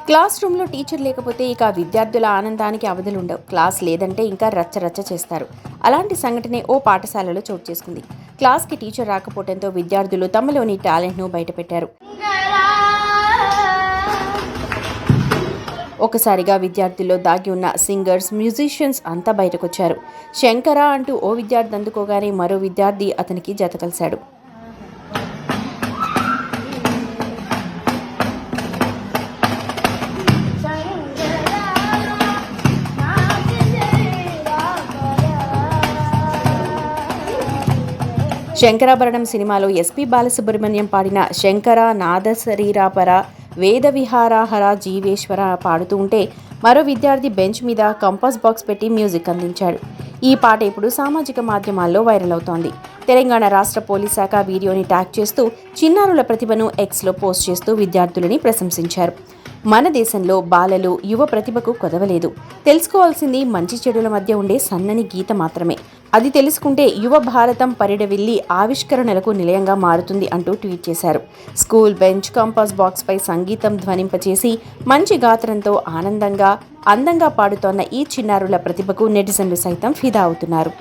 Class రూమ్లో teacher లేకపోతే ఇక విద్యార్థుల ఆనందానికి అవధులుండవు. క్లాస్ లేదంటే ఇంకా రచ్చరచ్చ చేస్తారు. అలాంటి సంఘటనే ఓ పాఠశాలలో చోటు చేసుకుంది. క్లాస్కి టీచర్ రాకపోవడంతో విద్యార్థులు తమలోని టాలెంట్ను బయటపెట్టారు. ఒకసారిగా విద్యార్థుల్లో దాగి ఉన్న సింగర్స్, మ్యూజిషియన్స్ అంతా బయటకొచ్చారు. శంకర అంటూ ఓ విద్యార్థి అందుకోగానే మరో విద్యార్థి అతనికి జత కలిశాడు. శంకరాభరణం సినిమాలో ఎస్పి బాలసుబ్రహ్మణ్యం పాడిన శంకర నాద శరీరాపర వేద విహారహర జీవేశ్వర పాడుతూ ఉంటే మరో విద్యార్థి బెంచ్ మీద కంపాస్ బాక్స్ పెట్టి మ్యూజిక్ అందించాడు. ఈ పాట ఇప్పుడు సామాజిక మాధ్యమాల్లో వైరల్ అవుతోంది. తెలంగాణ రాష్ట్ర పోలీస్ శాఖ వీడియోని ట్యాగ్ చేస్తూ చిన్నారుల ప్రతిభను ఎక్స్లో పోస్ట్ చేస్తూ విద్యార్థులని ప్రశంసించారు. మన దేశంలో బాలలు, యువ ప్రతిభకు కొదవలేదు. తెలుసుకోవాల్సింది మంచి చెడుల మధ్య ఉండే సన్నని గీత మాత్రమే. అది తెలుసుకుంటే యువ భారతం పరిడవిల్లి ఆవిష్కరణలకు నిలయంగా మారుతుంది అంటూ ట్వీట్ చేశారు. స్కూల్ బెంచ్, కంపాస్ బాక్స్పై సంగీతం ధ్వనింపచేసి మంచి గాత్రంతో అందంగా పాడుతోన్న ఈ చిన్నారుల ప్రతిభకు నెటిజన్లు సైతం ఫిదా అవుతున్నారు.